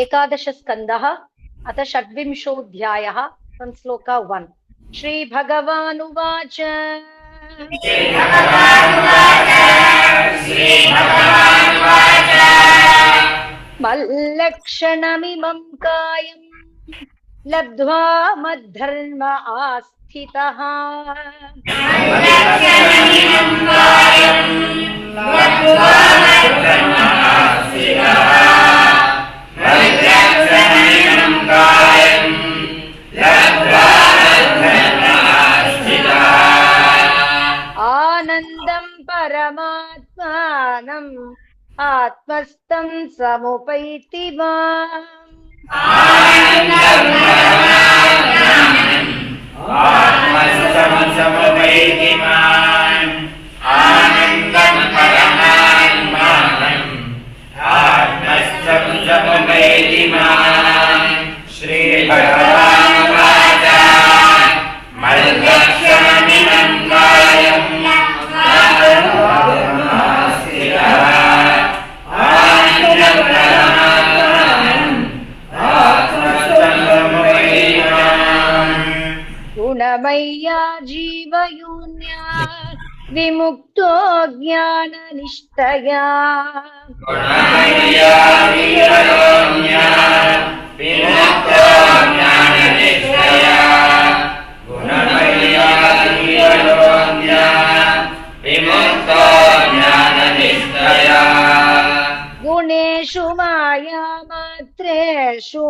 एकादश स्कंदः अथ षड्विंशोऽध्यायः फ्रॉम श्लोक 1 श्री भगवानुवाच मल्लक्षणमिमं कायं लब्ध्वा मद्धर्म आस्थितः आनन्दं परमात्मानम् आत्मस्थं समुपैति माम् श्री भगवानुवाच मल्लक्षणमिमं कायं गुणमय्या जीवयोन्या विमुक्तो ज्ञाननिष्ठया गुणेषु मायामात्रेषु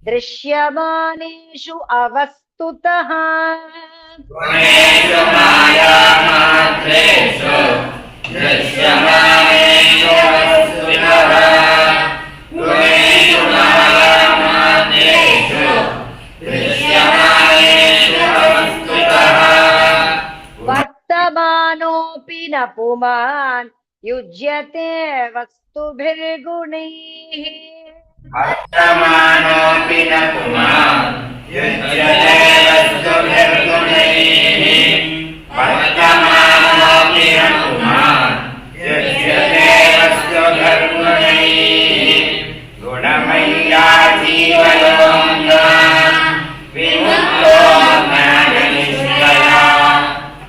दृश्यमानेषु अवस्तुतः वर्तमानोऽपि न पुमान् युज्यते वस्तुभिर्गुणैः वर्तमानोऽपि न पुमान् युज्यते वस्तुभिर्गुणैः वर्तमानोऽपि न पुमान् युज्यते वस्तुभिर्गुणैः गुणमय्या जीवयोन्या विमुक्तो ज्ञाननिष्ठया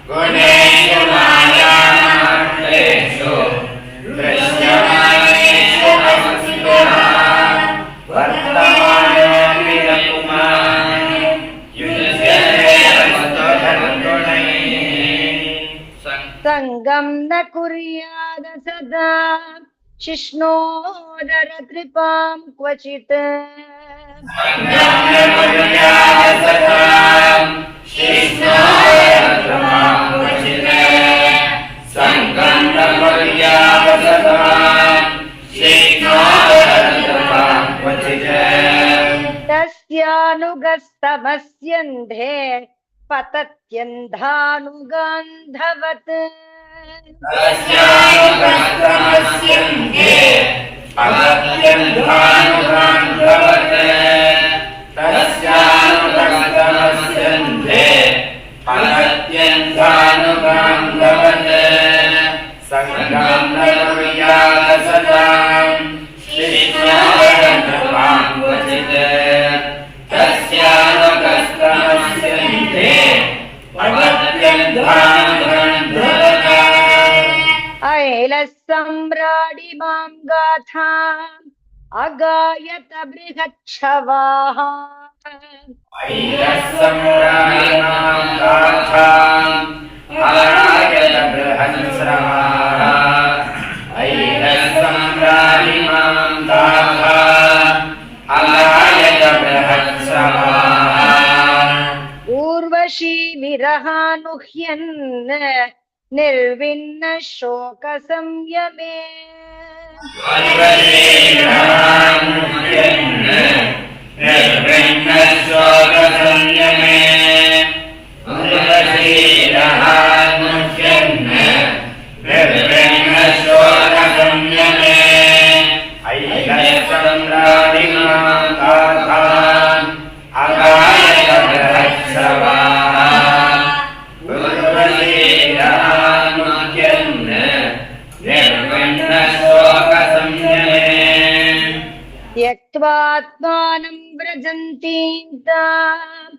गुणेषु मायामात्रेषु दृश्यमानेषु अवस्थितः वर्तमानोऽपि न पुमान् युज्यते वस्तुभिर्गुणैः संगं न कुर्याद सदा शिष्णोदरत्रिपां क्वचित् तस्यानुगस्तमस्यन्धे पतत्यन्धानुगान्धवत् सम्राडिमां गाथा अगायत बृहच्छवाः ऊर्वशी विरहानुह्यन् निर्विन्न शोक संयमे त्यक्त्वात्मानं व्रजन्तीं तां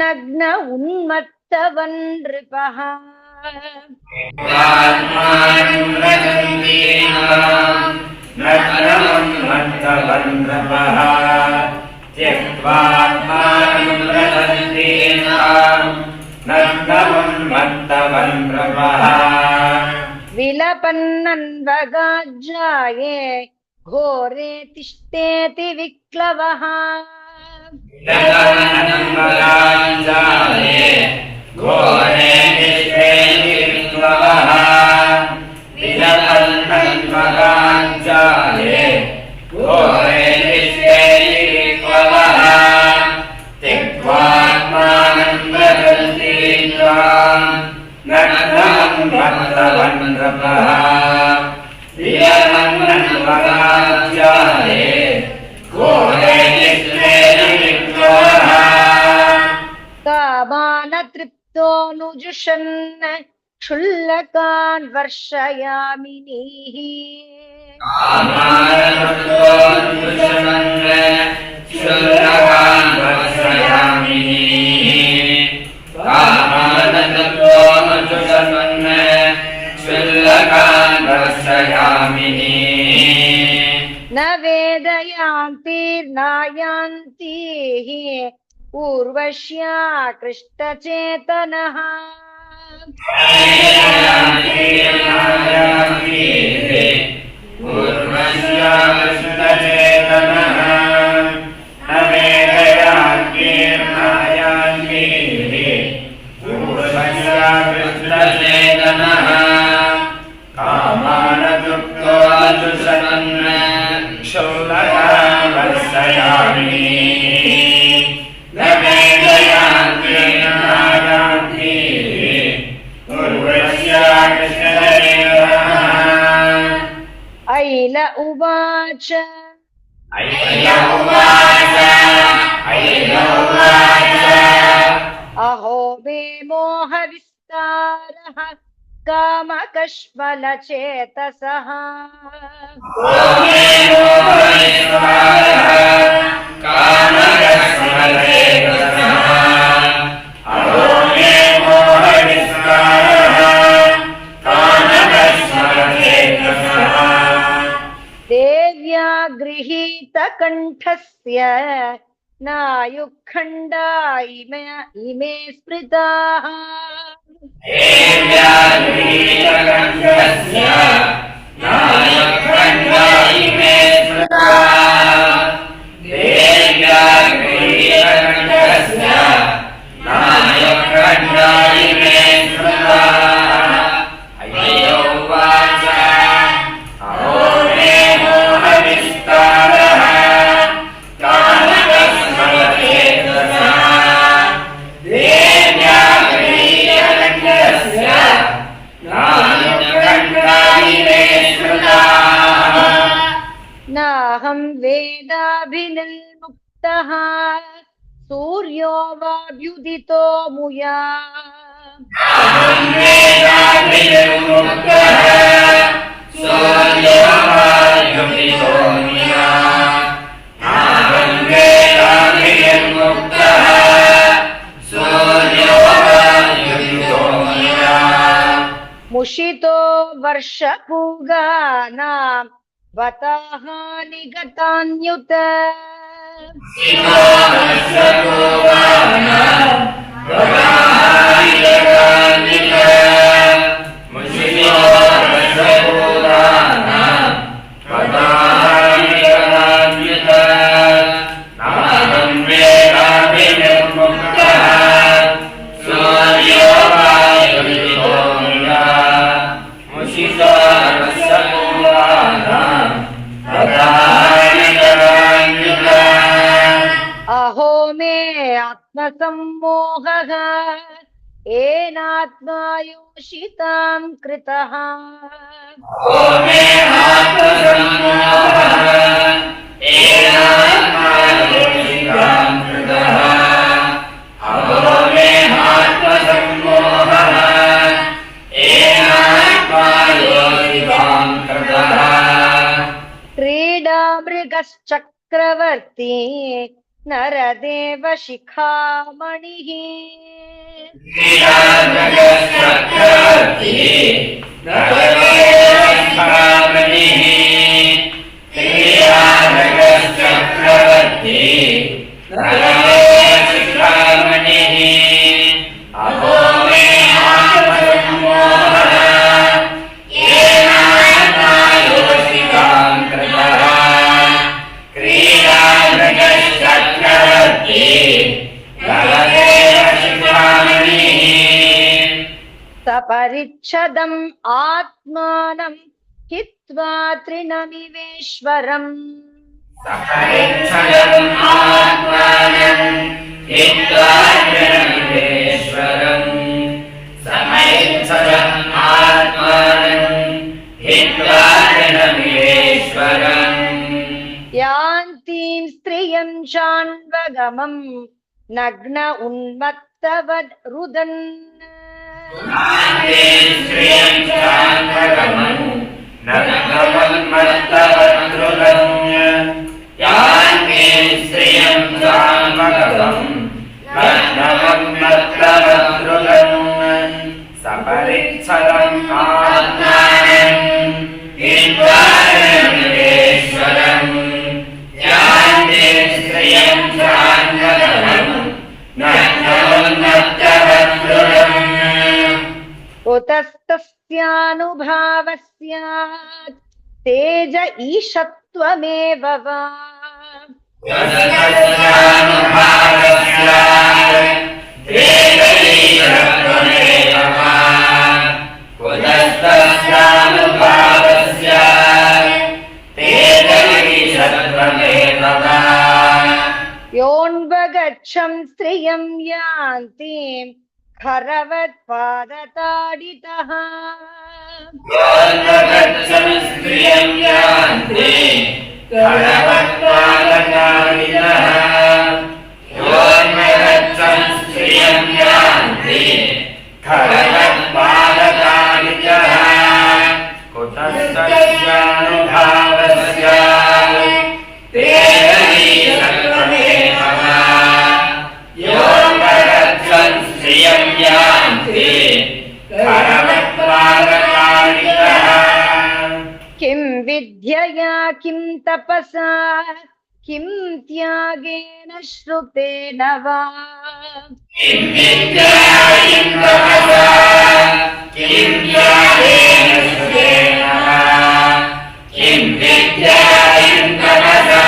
नग्न उन्मत्तवन् नृपः आत्मानं व्रजन्तीनां नग्नमुन्मत्तवन्नृपः त्यक्त्वात्मानं व्रजन्तीनां नग्नमुन्मत्तवन्नृपः विलपन्नन्वगाज्जाये घोरे तिष्ठेति विक्लवः विलपन्नन्वगाज्जाये घोरे तिष्ठेति विक्लवः विलपन्नन्वगाज्जाये घोरे तिष्ठेति विक्लवः त्यक्त्वात्मानं व्रजन्तीनां नग्नमुन्मत्तवन्नृपः विलपन्नन्वगाज्जाये घोरे तिष्ठेति विक्लवः कामानतृप्तोऽनुजुषन् क्षुल्लकान् वर्षयामिनीः क्षुल्लकान् वर्षयामिनीः कामानतृप्तोऽनुजुषन् क्षुल्लकान् वर्षयामिनीः न वेदयान्तिर्नायान्तीः पूर्वश्या कृष्टचेतनः पूर्वस्या कृष्णचेतनः न वेदयान्तिर्नायान्तिः पूर्वस्या कृष्णचेतनः कामानतृप्तोऽनुजुषन् क्षुल्लकान् वर्षयामिनीः न वेदयान्तिर्नायान्तिः पूर्वस्या कृष्णचेतनः ऐल उवाच ऐल उवाच ऐल उवाच अहो मे मोहविस्तारः कामकश्मलचेतसः देव्या गृहीतकण्ठस्य नायुखण्डा इमे स्मृताः नाहं वेदाभिनिर्मुक्तः सूर्यो वाभ्युदितो मुया मुषितो वर्षपूगानां वताहानि गतान्युत अहो मे आत्मसम्मोहः येनात्मा योषितां कृतः क्रीडामृगश्चक्रवाले चक्रवर्ती नरदेव शिखामणिः क्रीडानगश्चक्रवर्ती नरदेवशिखामणिः क्रीडानगश्चक्रवर्ती नरदेवशिखामणिः अहो मे आत्मसम्मोहः येनायोषितां कृतः क्रीडानगश्चक्रवर्ती नरदेवशिखामणिः सपरिच्छदम् आत्मानं हित्वा तृणमिवेश्वरम् सपरिच्छदम् आत्मानं हित्वा तृणमिवेश्वरम् सपरिच्छदम् आत्मानं हित्वा तृणमिवेश्वरम् यान्तीं स्त्रियं चान्वगमम् नग्न उन्मत्तवद् रुदन् नान्तीं स्त्रियं चान्वगमम् नग्नवन्मत्तवद्रुदन् यान्तीं स्त्रियं चान्वगमम् नग्नवन्मत्तवद्रुदन् सपरिच्छदम् आत्मानं हित्वा तृणमिवेश्वरम् यान्तीं स्त्रियं चान्वगमम् नग्नवन्मत्तवद्रुदन् कुतस्तस्यानुभावस्यात् तेज ईशत्वमेव वा योऽन्वगच्छं स्त्रियं यान्तीं खरवत्पादताडितः स्त्रियं यान्ति खरवत्पादताडितः योऽन्वगच्छन् स्त्रियं यान्ति खरवत्पादताडितः कुतस्तस्यानुभावस्य तेन ईशत्वमेव वा योऽन्वगच्छन् स्त्रियं यान्ति खरवत्पादताडितः किं विद्यया किं तपसा किं त्यागेन श्रुतेन वा किं विद्या किं तपसा किं त्यागेन श्रुतेन वा किं विद्या किं तपसा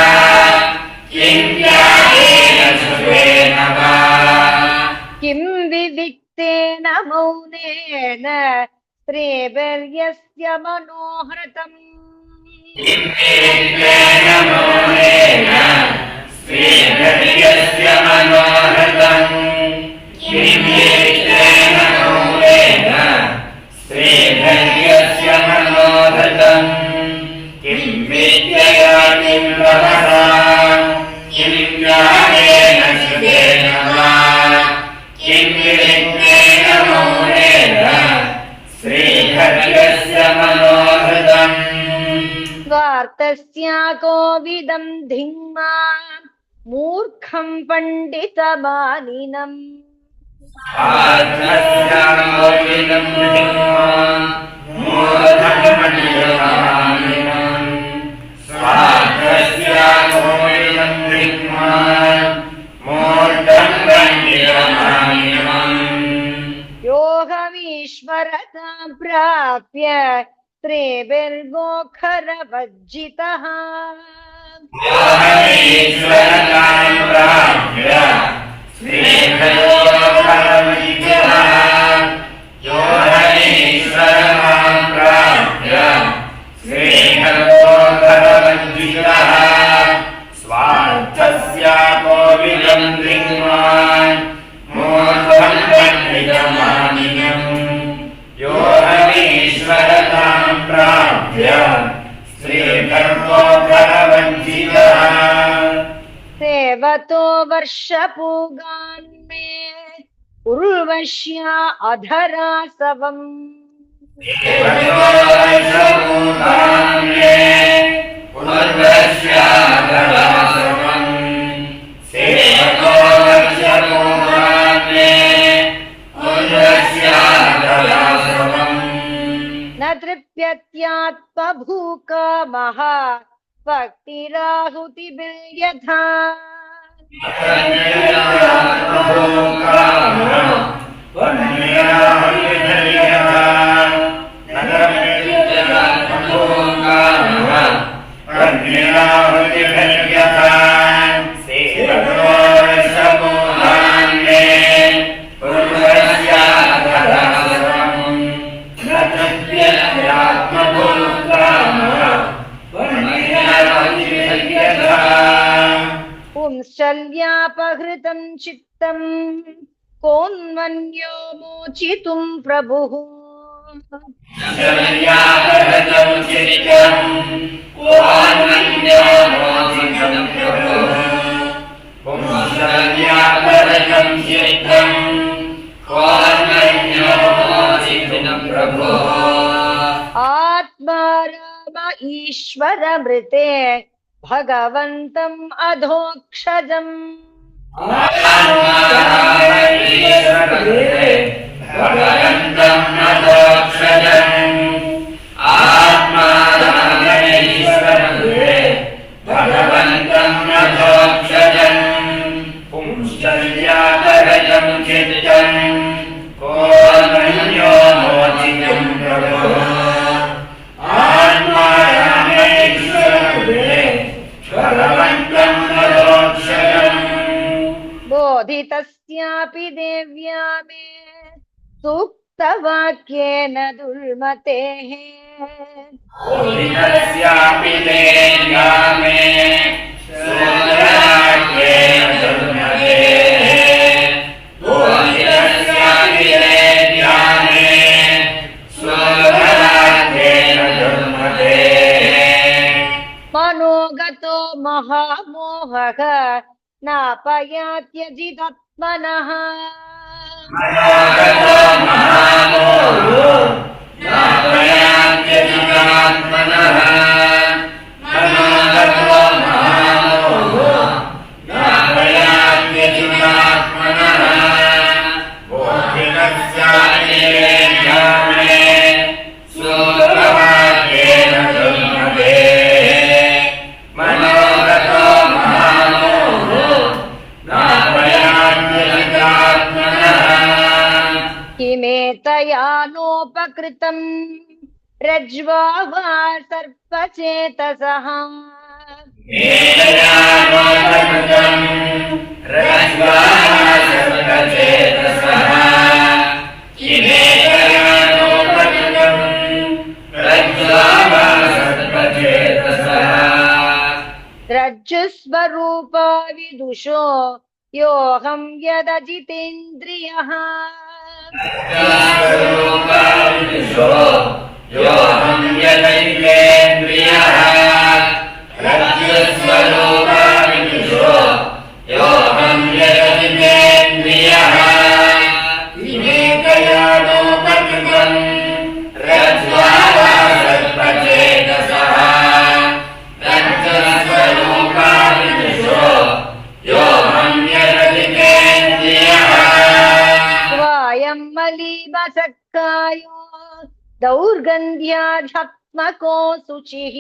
किं त्यागेन श्रुतेन वा किं विविक्तेन मौनेन स्त्रीभिर्यस्य मनोहृतम् किं विद्येन मौनेन स्त्रीभिर्यस्य मनोहृतम् किं विद्येन मौनेन स्त्रीभिर्यस्य मनोहृतम् किं विद्यया किं तपसा किं त्यागेन श्रुतेन वा किं विविक्तेन मौनेन स्त्रीभिर्यस्य मनोहृतम् वार्तस्या कोविदं धिङ्मा मूर्खं पण्डितमानिनम् आत्मस्यामोविदं धिङ्मा मूर्खं पण्डितमानिनम् स्वार्थस्यामोविदं धिङ्मा मूर्खं पण्डितमानिनम् योगमीश्वरतां प्राप्य स्त्रीभिर्गोखरवज्जितः योगमीश्वरतां प्राप्य स्त्रीभिर्गोखरवज्जितः योगमीश्वरतां प्राप्य स्त्रीभिर्गोखरवज्जितः स्वार्थस्याकोविदं धिङ्मान् मूर्खं पण्डितमानिनम् योगमीश्वरतां प्राप्य स्त्रीभिर्गोखरवज्जितः सेवतो वर्षपूगान्मे उर्वश्या अधरासवम् देवतो अरण्यात्यात्मभूकामः भक्तिराहुतिभिर्यथा पुंश्चल्यापहृतं चित्तं कोन्मन्यो मोचितुं प्रभुः आत्मा राम ईश्वरमृते भगवन्तम् अधोक्षजम् बोधितस्यापि देव्या मे सूक्तवाक्येन दुर्मतेः मनोगतो महामोहः नापयात्यजिदात्मनः किमेतयानोपकृतं रज्वा वा सर्पचेतसः रज्जुस्वरूपा विदुषो योऽहं यदजितेन्द्रियः मलीबसक्कायो दौर्गन्ध्याध्यात्मको शुचिः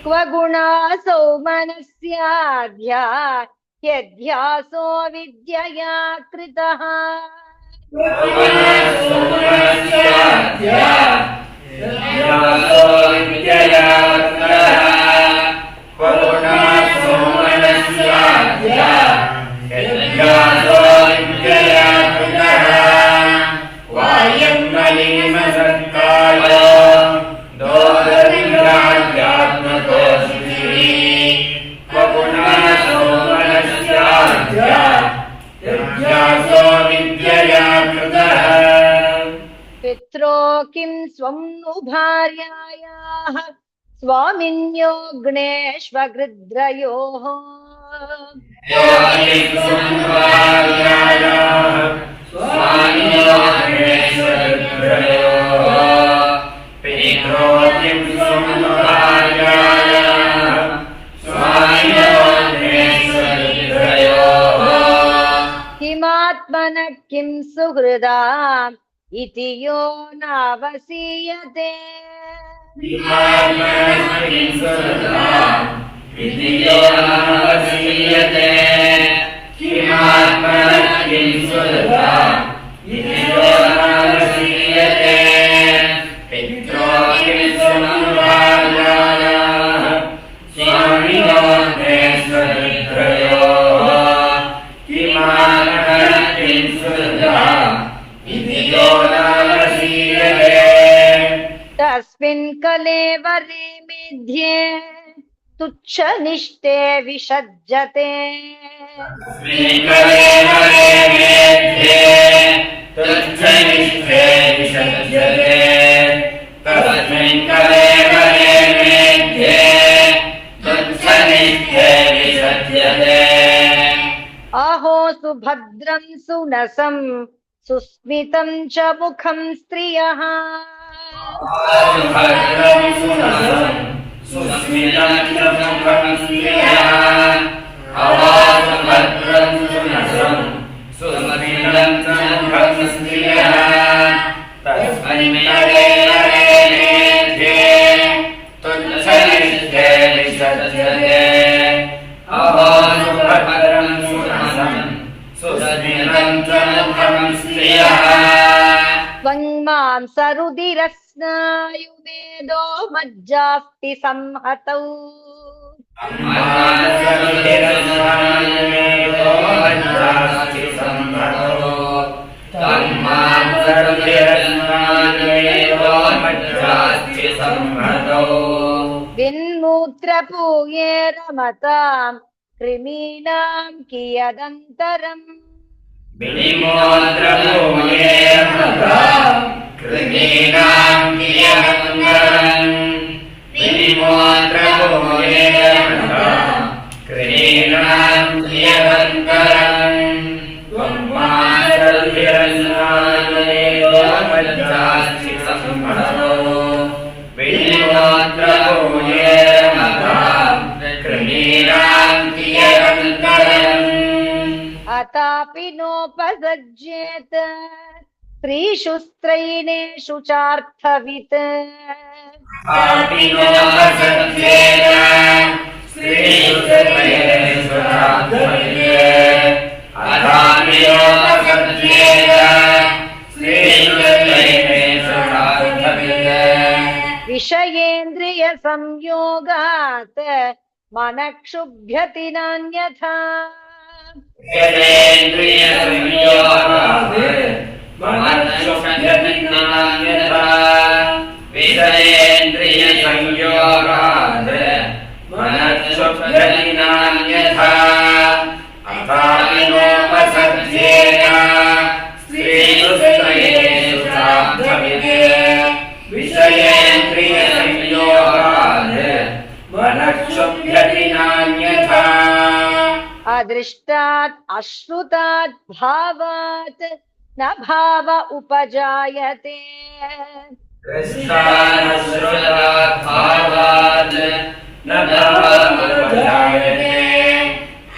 क्व गुणासौ मनस्याध्या यध्यासो विद्यया कृतः पित्रो किं स्वं नु भार्यायाः स्वामिन्योऽग्नेष्वगृध्रयोः स्वामिनो महेश्वरत्रयोः पित्रो किं स्वभार्यायाः स्वामिनो महेश्वरत्रयोः किमात्मनः किं सुहृदाम् इति यो नावसीयते किमात्मनः सुहृदाम् इति यो नावसीयते किमात्मनः किं सुहृदाम् इति यो नावसीयते पित्रो किं स्वभार्यायाः स्वामिनो महेश्वरत्रयोः किमात्मनः किं सुहृदाम् इति यो नावसीयते तस्मिन् कलेवरे मेध्ये तुच्छनिष्ठे विषज्जते कलेवरे मेध्ये तुच्छनिष्ठे विषज्जते तस्मिन् कलेवरे मेध्ये तुच्छनिष्ठे विषज्यते अहो सुभद्रं सुनसं सुस्मितं च मुखं स्त्रियः सुभद्रं सुनसं सुस्मितं च मुखं स्त्रियः सुभद्रं सुनसं सुस्मितं च मुखं स्त्रियः तस्मिन् कलेवरे मेध्ये तुच्छनिष्ठे विसज्जते सुभद्रं सुनसं सुस्मितं च मुखं स्त्रियः त्वं सरुदिरस्नायुमेदो मज्जास्ति संहतौ विन्मूत्रपूये रमतां कृमीणां कियदन्तरम् विनिमोत्रपूये रमतां कृमीणां कियदन्तरम् विनिमोत्रपूये रमतां कृमीणां कियदन्तरम् त्वं मातृभिरस्नायुमेव मज्जास्ति संहतो विनिमोत्रपूये रमतां कृमीणां कियदन्तरम् अतापि नोपसज्जेत स्त्रीषु स्त्रैणेषु चार्थवित् विषयेन्द्रिय संयोगात् मनः क्षुभ्यति नान्यथा विषयेन्द्रिय संयोगात् मनःक्षुभ्यति नान्यथा अथापि नोपसज्जेत स्त्रीषु स्त्रयेषु चार्थवित् विषयेन्द्रिय संयोगात् मनःक्षुभ्यति नान्यथा अदृष्टात् अश्रुतात् भावात् न भाव उपजायते दृष्टानश्रुतात् भावात् न भावमुपजायते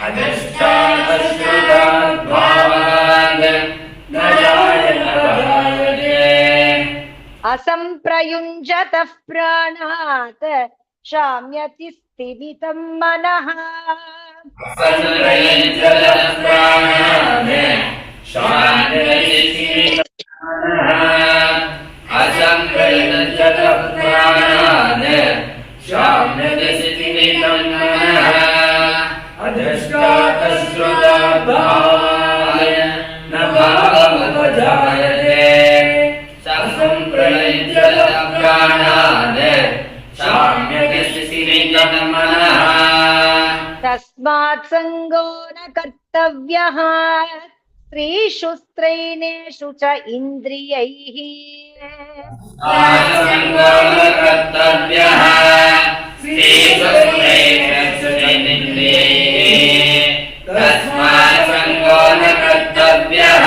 अदृष्टानश्रुतात् भावात् न जायते असंप्रयुञ्जतः प्राणात् शाम्यति स्थिमितं मनः असंप्रयुञ्जतः प्राणात् शाम्यति स्थिमितं मनः असंप्रयुञ्जतः प्राणात् शाम्यति स्थिमितं मनः अदृष्टात् भावात् न भावमुपजायते असंप्रयुञ्जतः प्राणात् शाम्यति स्थिमितं मनः तस्मात् संगो न कर्तव्यः स्त्रीषु स्त्रैणेषु च इन्द्रियैः संगो न कर्तव्यः स्त्रीषु स्त्रैणेषु च इन्द्रियैः तस्मात् संगो न कर्तव्यः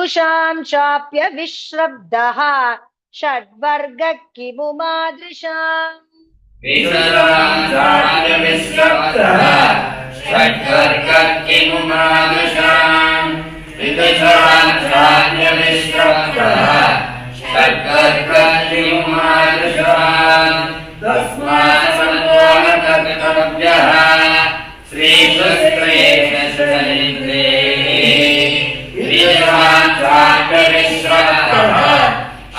विदुषां चाप्य विश्रब्दः षड्वर्गः किमु मादृशाम् विदुषां चाप्य विश्रब्दः षड्वर्गः किमु मादृशाम् विदुषां चाप्य विश्रब्दः षड्वर्गः किमु मादृशाम् तस्मात् सर्वोऽनकर्तव्यः श्रीशुस्त्रेण सुरेन्द्रेः विदुषां चाप्य विश्रब्दः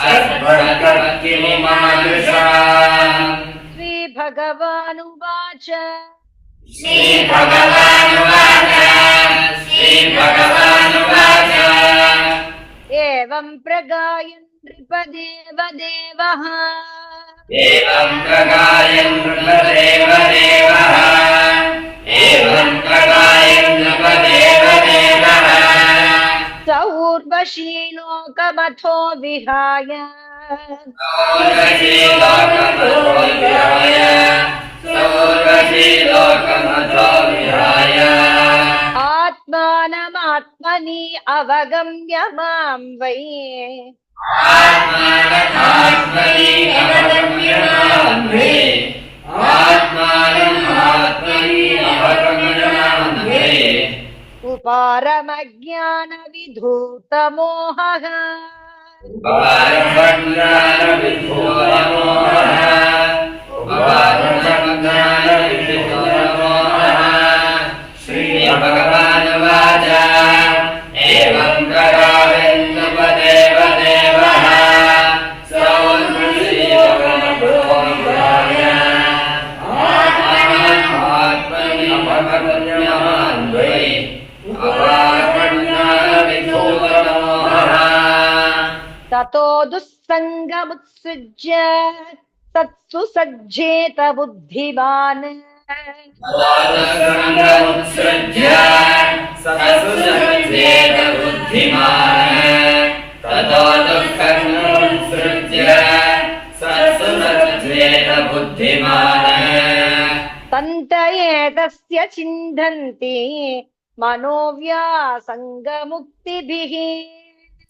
षड्वर्गः किमु मादृशाम् श्रीभगवानुवाच श्रीभगवानुवाच एवं प्रगायन् नृपदेवदेवः एवं प्रगायन् नृपदेवदेवः एवं प्रगायन् नृपदेवदेवः स ऊर्वशी लोकमथो विहाय सौर्वशी लोकमथो विहाय आत्मानमात्मनि अवगम्य मां वै आत्मानमात्मनि अवगम्य मां वै आत्मानमात्मनि अवगम्य मां वै उपारमज्ञानविधूतमोहः श्रीभगवानुवाच एवं प्रगायन् नृपदेवदेवः स ऊर्वशी लोकमथो विहाय आत्मानमात्मनि अवगम्य मां वै अपारमज्ञानविधूतमोहः ततो दुःसङ्गमुत्सृज्य सत्सु सज्जेत बुद्धिमान् ततोऽनुसृज्य सत्सु सज्जेत बुद्धिमान् ततोऽनुसृज्य सत्सु सज्जेत बुद्धिमान् तन्त एतस्य चिन्धन्ति मनोव्यासङ्गमुक्तिभिः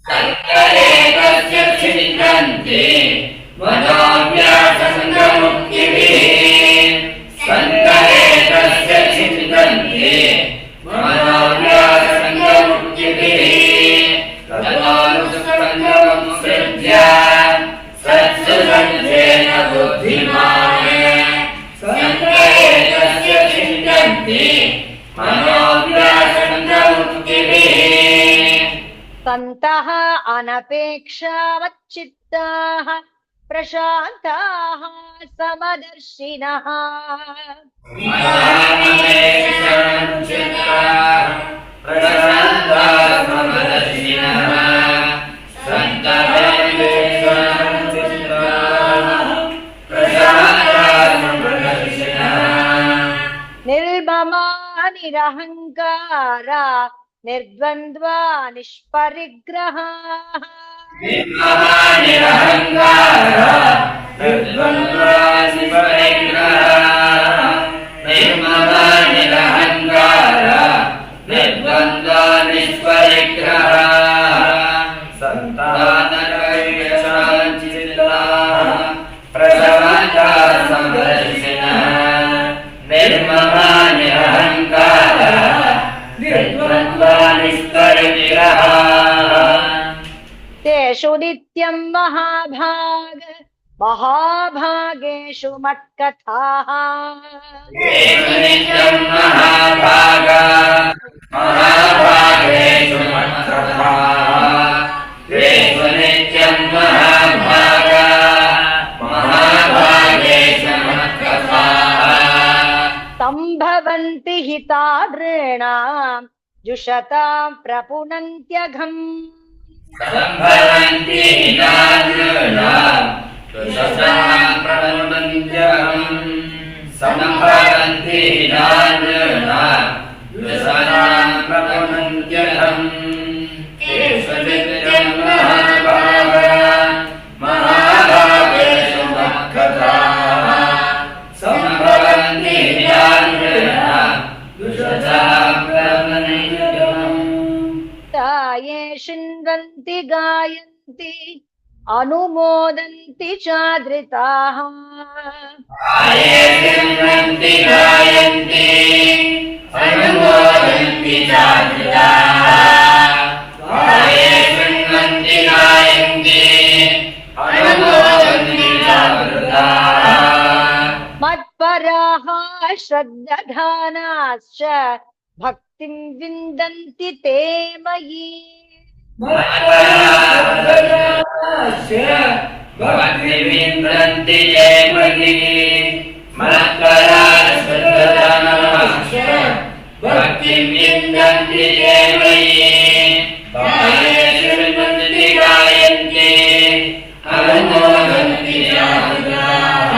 सङ्करेतस्य चिन्तन्ति मनोव्यासङ्गमुक्तिभिः सङ्करेतस्य चिन्तन्ति मनोव्यासङ्गमुक्तिभिः ततोऽनुसृज्य सत्सु सज्जेत बुद्धिमान् सङ्करेतस्य चिन्तन्ति मनोव्यासङ्गमुक्तिभिः तन्तः अनपेक्षावच्चित्ताः प्रशान्ताः समदर्शिनः निर्ममा निरहङ्कारा निर्द्वन्द्वा निष्परिग्रहाः तेषु नित्यं महाभागेषु मत्कथाः सम्भवन्ति हितादॄणां जुषतां प्रपुनन्त्यघम् सम्भवन्ति हितादॄणां जुषतां प्रपुनन्त्यघम् सम्भवन्ति हितादॄणां जुषतां प्रपुनन्त्यघम् तेषु नित्यं महाभागेषु मत्कथाः सम्भवन्ति हितादॄणां जुषतां प्रपुनन्त्यघम् ये शृण्वन्ति गायन्ति अनुमोदन्ति चादृताः आये शृण्वन्ति गायन्ति अनुमोदन्ति चादृताः आये शृण्वन्ति गायन्ति अनुमोदन्ति चादृताः मत्पराः श्रद्धानाश्च भक्तिं विन्दन्ति ते मयि भक्तिविन्दन्ति ते मयि मत्पराश्रद्धधानाश्च भक्तिं विन्दन्ति ते मयि ये शृण्वन्ति गायन्ति अनुमोदन्ति चादृताः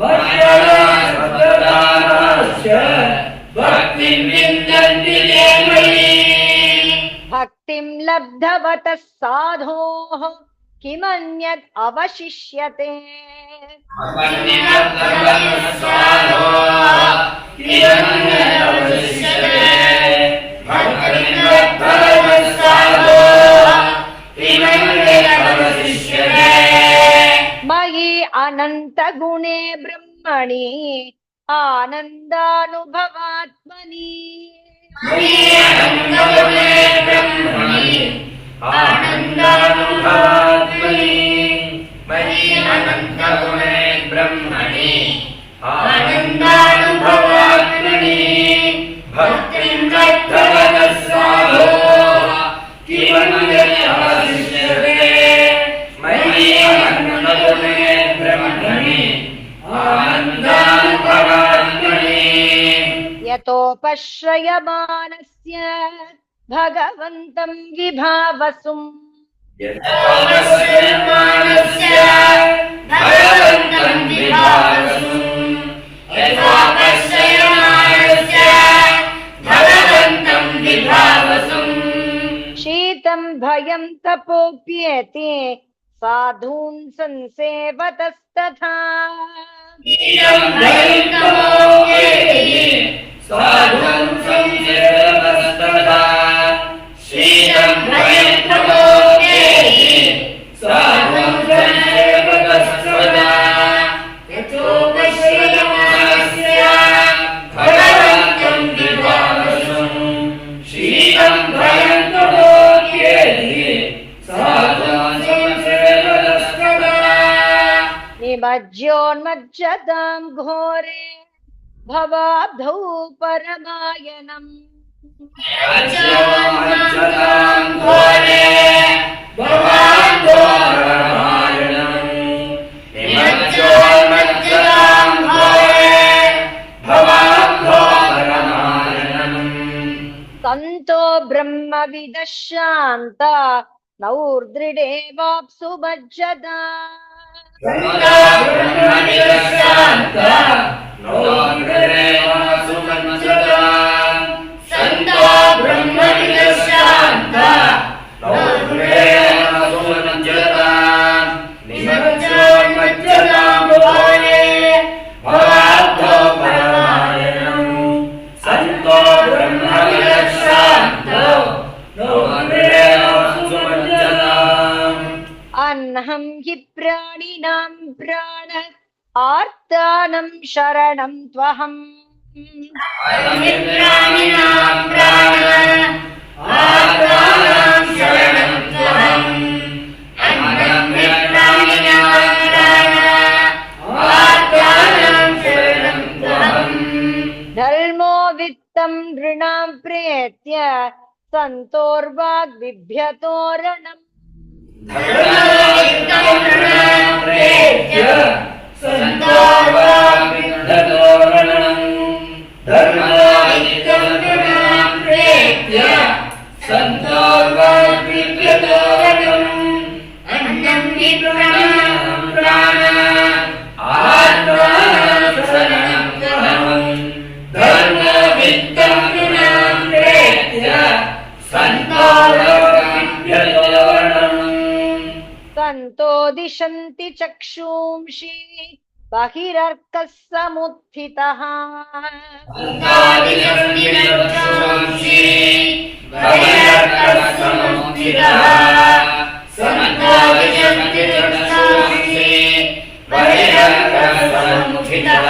मत्पराश्रद्धधानाश्च भक्तिं विन्दन्ति ते मयि भक्तिं लब्धवतः साधोः किमन्यत् अवशिष्यते मयि अनन्तगुणे ब्रह्मणि आनन्दानुभवात्मनि आनन्दानुभवात्मनि मयि अनन्तगुणे ब्रह्मणि आनन्दानुभवात्मनि भक्तिं लब्धवतः साधोः किमन्यत् अवशिष्यते मयि अनन्तगुणे ब्रह्मणि आनन्दानुभवात्मनि यतोपश्रयमानस्य भगवन्तं विभावसुम् यतोपश्रयमानस्य भगवन्तं विभावसुम् यतोपश्रयमानस्य भगवन्तं विभावसुम् शीतं भयं तपोप्येति साधून् संसेवतस्तथा शीतं भयं तपोप्येति साधून् संसेवतस्तथा शीतं भयं तपोप्येति साधून् संसेवतस्तथा यतोपश्रयमानस्य भगवन्तं विभावसुम् शीतं भयं तपोप्येति साधून् संसेवतस्तथा निमज्जोन्मज्जतां घोरे भवाब्धौ परमायणम् मज्जतां घोरे भवाब्धौ परमायणम् निमज्जोन्मज्जतां घोरे भवाब्धौ परमायणम् सन्तो ब्रह्मविदः शान्ता नौर्दृढे वाप्सु मज्जता सन्तो ब्रह्मविदः शान्ता नौर्दृढे वाप्सु मज्जता सन्तो ब्रह्मविदः शान्ता नौर्दृढे वाप्सु मज्जता निमज्जोन्मज्जतां घोरे भवाब्धौ परमायणम् सन्तो ब्रह्मविदः शान्तो नौर्दृढे वाप्सु मज्जताम् अन्हं हि प्राणिनां प्राण आर्तानं शरणं त्वहम् प्राणिनां प्राण आर्तानां शरणं त्वहम् अन्नं हि प्राणिनां प्राण आर्तानां शरणं त्वहम् धर्मो वित्तं नृणां प्रेत्य सन्तोर्वाग्बिभ्यतोरणम् धर्मोत्तमं प्रेत्य सन्तोर्वाग्बिभ्यतोरणम् धर्मोत्तमं प्रेत्य सन्तोर्वाग्बिभ्यतोरणम् अन्नं हि प्राण आत्मानं शरणं त्वहम् धर्मोत्तमं प्रेत्य सन्तोर्वाग्बिभ्यतोरणम् सन्तो दिशन्ति चक्षुंषि बहिरर्कः समुत्थितः सन्तादिशक्तिर्चक्षुषंसि बहिरर्थसमुत्थितः सन्तादिशक्तिर्चक्षुषंसि बहिरर्थसमुत्थितः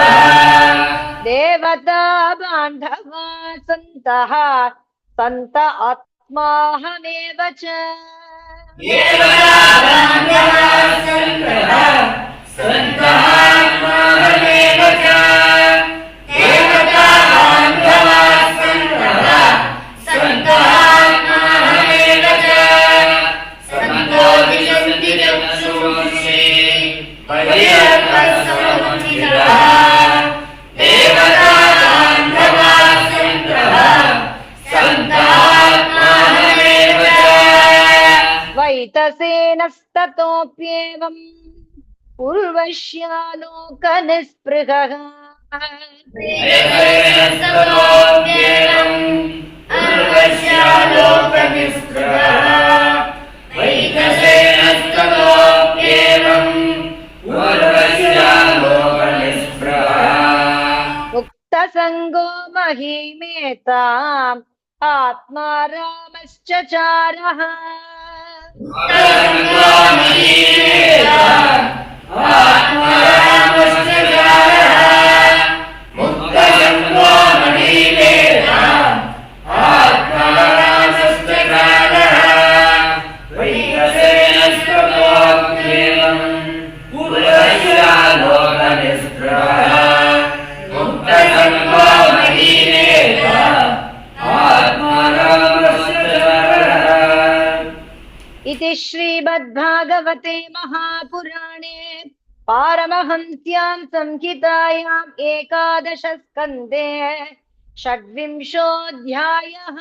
देवता बान्धवा सन्तः सन्त आत्माहमेव च देवता बान्धवाः सन्तः सन्तः आत्माहमेव च देवता बान्धवाः सन्तः सन्तः आत्माहमेव च सन्तोदिशक्तिर्चक्षुषंसि बहिरर्थसमुत्थितः देवता बान्धवाः सन्तः सन्तः आत्माहमेव च वैतसेनस्ततोऽप्येवम् पूर्वश्यालोकनिःस्पृहः वैतसेनस्ततोऽप्येवम् पूर्वश्यालोकनिःस्पृहः वैतसेनस्ततोऽप्येवम् पूर्वश्यालोकनिःस्पृहः मुक्तसङ्गो महीमेताम् आत्मा रामश्च चारः मुक्तसङ्गो महीमेताम् आत्मा रामश्च चारः मुक्तसङ्गो महीमेताम् आत्मा रामश्च चारः वैतसेनस्ततोऽप्येवम् पूर्वश्यालोकनिःस्पृहः मुक्तसङ्गो महीमेताम् आत्मा रामश्च चारः इति श्रीमद्भागवते महापुराणे पारमहंस्यां संहितायाम् 11 स्कन्धे 26 अध्यायः।